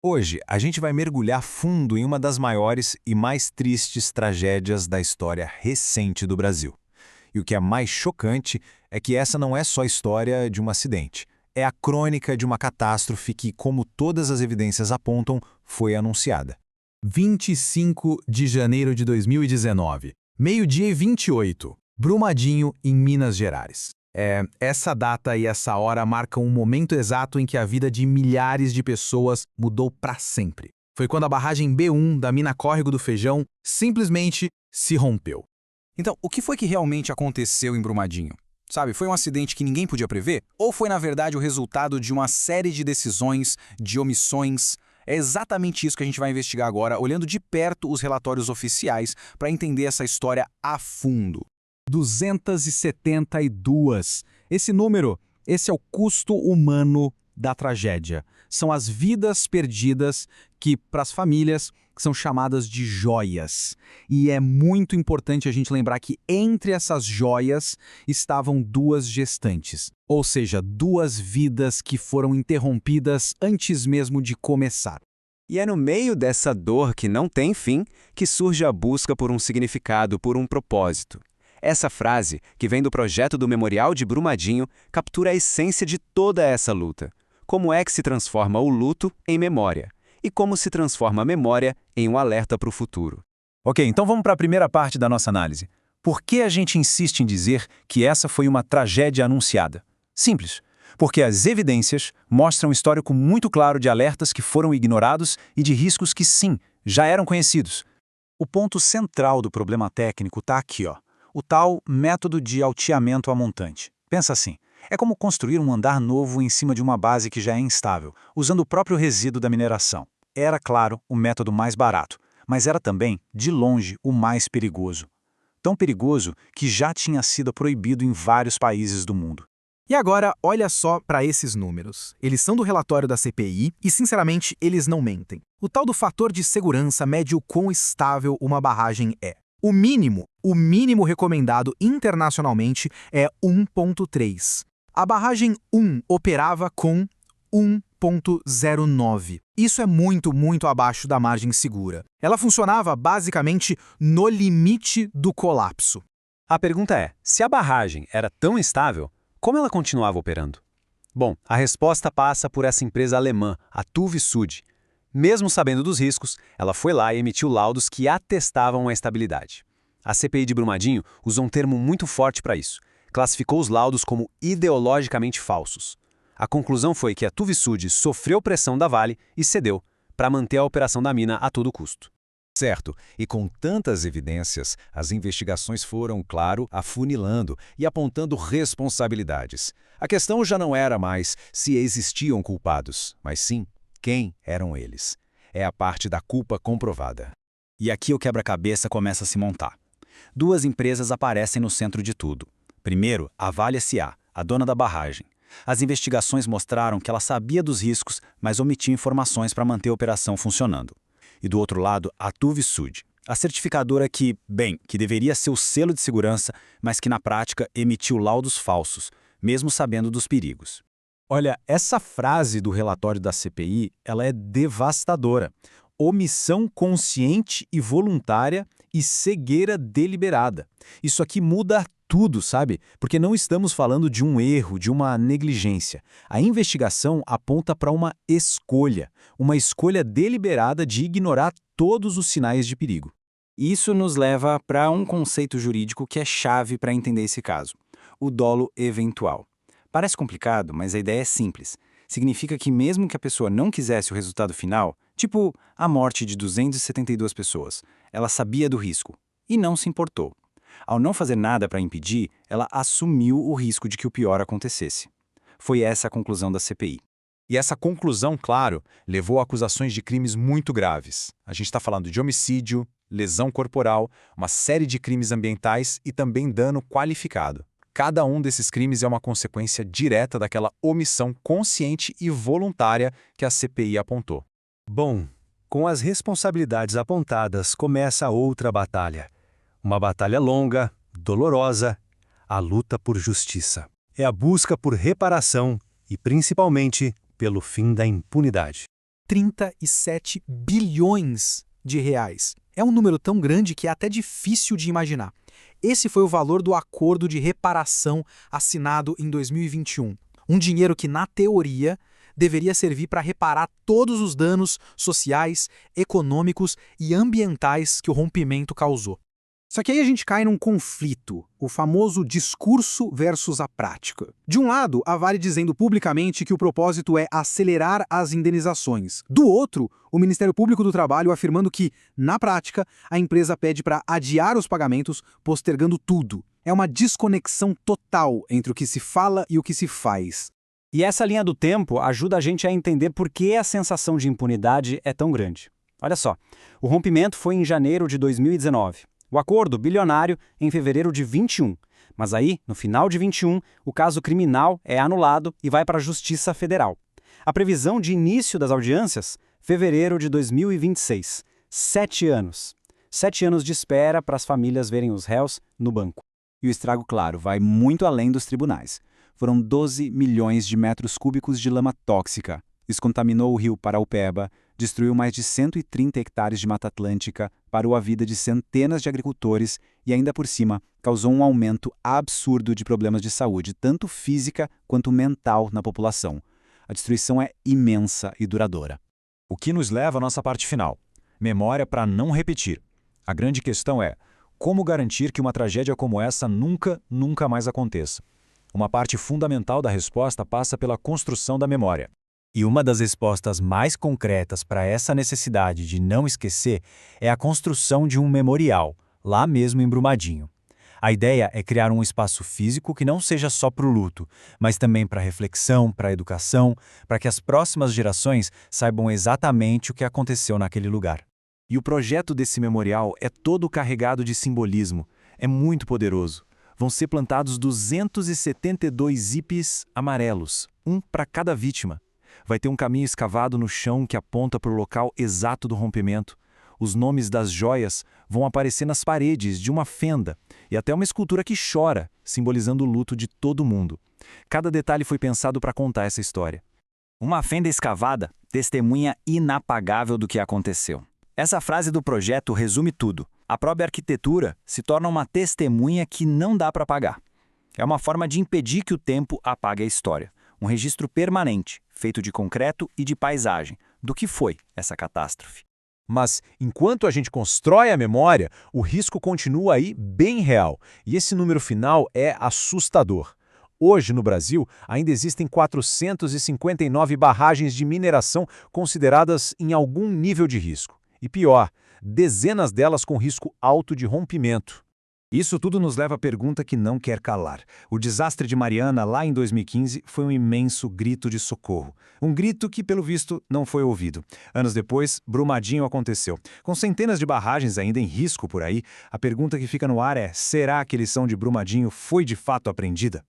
Hoje, a gente vai mergulhar fundo em uma das maiores e mais tristes tragédias da história recente do Brasil. E o que é mais chocante é que essa não é só a história de um acidente. É a crônica de uma catástrofe que, como todas as evidências apontam, foi anunciada. 25 de janeiro de 2019, meio-dia e 28, Brumadinho, em Minas Gerais. Essa data e essa hora marcam um momento exato em que a vida de milhares de pessoas mudou para sempre. Foi quando a barragem B1 da mina Córrego do Feijão simplesmente se rompeu. Então, o que foi que realmente aconteceu em Brumadinho? Sabe, foi um acidente que ninguém podia prever? Ou foi, na verdade, o resultado de uma série de decisões, de omissões? É exatamente isso que a gente vai investigar agora, olhando de perto os relatórios oficiais para entender essa história a fundo. 272. Esse número, esse é o custo humano da tragédia. São as vidas perdidas que, para as famílias, são chamadas de joias. E é muito importante a gente lembrar que entre essas joias estavam duas gestantes, ou seja, duas vidas que foram interrompidas antes mesmo de começar. E é no meio dessa dor que não tem fim que surge a busca por um significado, por um propósito. Essa frase, que vem do projeto do Memorial de Brumadinho, captura a essência de toda essa luta. Como é que se transforma o luto em memória? E como se transforma a memória em um alerta para o futuro? Ok, então vamos para a primeira parte da nossa análise. Por que a gente insiste em dizer que essa foi uma tragédia anunciada? Simples. Porque as evidências mostram um histórico muito claro de alertas que foram ignorados e de riscos que, sim, já eram conhecidos. O ponto central do problema técnico está aqui, ó. O tal método de alteamento a montante. Pensa assim, é como construir um andar novo em cima de uma base que já é instável, usando o próprio resíduo da mineração. Era, claro, o método mais barato, mas era também, de longe, o mais perigoso. Tão perigoso que já tinha sido proibido em vários países do mundo. E agora, olha só para esses números. Eles são do relatório da CPI e, sinceramente, eles não mentem. O tal do fator de segurança mede o quão estável uma barragem é. O mínimo recomendado internacionalmente é 1,3. A barragem 1 operava com 1,09. Isso é muito abaixo da margem segura. Ela funcionava basicamente no limite do colapso. A pergunta é, se a barragem era tão estável, como ela continuava operando? Bom, a resposta passa por essa empresa alemã, a TÜV SÜD. Mesmo sabendo dos riscos, ela foi lá e emitiu laudos que atestavam a estabilidade. A CPI de Brumadinho usou um termo muito forte para isso. Classificou os laudos como ideologicamente falsos. A conclusão foi que a TÜV SÜD sofreu pressão da Vale e cedeu, para manter a operação da mina a todo custo. Certo, e com tantas evidências, as investigações foram, claro, afunilando e apontando responsabilidades. A questão já não era mais se existiam culpados, mas sim quem eram eles. É a parte da culpa comprovada. E aqui o quebra-cabeça começa a se montar. Duas empresas aparecem no centro de tudo. Primeiro, a Vale S.A., a dona da barragem. As investigações mostraram que ela sabia dos riscos, mas omitiu informações para manter a operação funcionando. E do outro lado, a TÜV SÜD, a certificadora que deveria ser o selo de segurança, mas que na prática emitiu laudos falsos, mesmo sabendo dos perigos. Olha, essa frase do relatório da CPI, ela é devastadora. Omissão consciente e voluntária e cegueira deliberada. Isso aqui muda tudo, sabe? Porque não estamos falando de um erro, de uma negligência. A investigação aponta para uma escolha deliberada de ignorar todos os sinais de perigo. Isso nos leva para um conceito jurídico que é chave para entender esse caso: o dolo eventual. Parece complicado, mas a ideia é simples. Significa que mesmo que a pessoa não quisesse o resultado final, tipo a morte de 272 pessoas, ela sabia do risco e não se importou. Ao não fazer nada para impedir, ela assumiu o risco de que o pior acontecesse. Foi essa a conclusão da CPI. E essa conclusão, claro, levou a acusações de crimes muito graves. A gente está falando de homicídio, lesão corporal, uma série de crimes ambientais e também dano qualificado. Cada um desses crimes é uma consequência direta daquela omissão consciente e voluntária que a CPI apontou. Bom, com as responsabilidades apontadas, começa outra batalha. Uma batalha longa, dolorosa, a luta por justiça. É a busca por reparação e, principalmente, pelo fim da impunidade. 37 bilhões de reais. É um número tão grande que é até difícil de imaginar. Esse foi o valor do acordo de reparação assinado em 2021. Um dinheiro que, na teoria, deveria servir para reparar todos os danos sociais, econômicos e ambientais que o rompimento causou. Só que aí a gente cai num conflito, o famoso discurso versus a prática. De um lado, a Vale dizendo publicamente que o propósito é acelerar as indenizações. Do outro, o Ministério Público do Trabalho afirmando que, na prática, a empresa pede para adiar os pagamentos, postergando tudo. É uma desconexão total entre o que se fala e o que se faz. E essa linha do tempo ajuda a gente a entender por que a sensação de impunidade é tão grande. Olha só, o rompimento foi em janeiro de 2019. O acordo bilionário em fevereiro de 21. Mas aí, no final de 21, o caso criminal é anulado e vai para a Justiça Federal. A previsão de início das audiências, fevereiro de 2026. 7 anos. 7 anos de espera para as famílias verem os réus no banco. E o estrago, claro, vai muito além dos tribunais. Foram 12 milhões de metros cúbicos de lama tóxica. Isso contaminou o rio Paraupeba, destruiu mais de 130 hectares de Mata Atlântica, parou a vida de centenas de agricultores e, ainda por cima, causou um aumento absurdo de problemas de saúde, tanto física quanto mental, na população. A destruição é imensa e duradoura. O que nos leva à nossa parte final. Memória para não repetir. A grande questão é, como garantir que uma tragédia como essa nunca mais aconteça? Uma parte fundamental da resposta passa pela construção da memória. E uma das respostas mais concretas para essa necessidade de não esquecer é a construção de um memorial, lá mesmo em Brumadinho. A ideia é criar um espaço físico que não seja só para o luto, mas também para a reflexão, para a educação, para que as próximas gerações saibam exatamente o que aconteceu naquele lugar. E o projeto desse memorial é todo carregado de simbolismo. É muito poderoso. Vão ser plantados 272 ipis amarelos, um para cada vítima. Vai ter um caminho escavado no chão que aponta para o local exato do rompimento. Os nomes das joias vão aparecer nas paredes de uma fenda e até uma escultura que chora, simbolizando o luto de todo mundo. Cada detalhe foi pensado para contar essa história. Uma fenda escavada, testemunha inapagável do que aconteceu. Essa frase do projeto resume tudo. A própria arquitetura se torna uma testemunha que não dá para apagar. É uma forma de impedir que o tempo apague a história. Um registro permanente, feito de concreto e de paisagem, do que foi essa catástrofe. Mas, enquanto a gente constrói a memória, o risco continua aí bem real. E esse número final é assustador. Hoje, no Brasil, ainda existem 459 barragens de mineração consideradas em algum nível de risco. E pior, dezenas delas com risco alto de rompimento. Isso tudo nos leva à pergunta que não quer calar. O desastre de Mariana, lá em 2015, foi um imenso grito de socorro. Um grito que, pelo visto, não foi ouvido. Anos depois, Brumadinho aconteceu. Com centenas de barragens ainda em risco por aí, a pergunta que fica no ar é: será que a lição de Brumadinho foi de fato aprendida?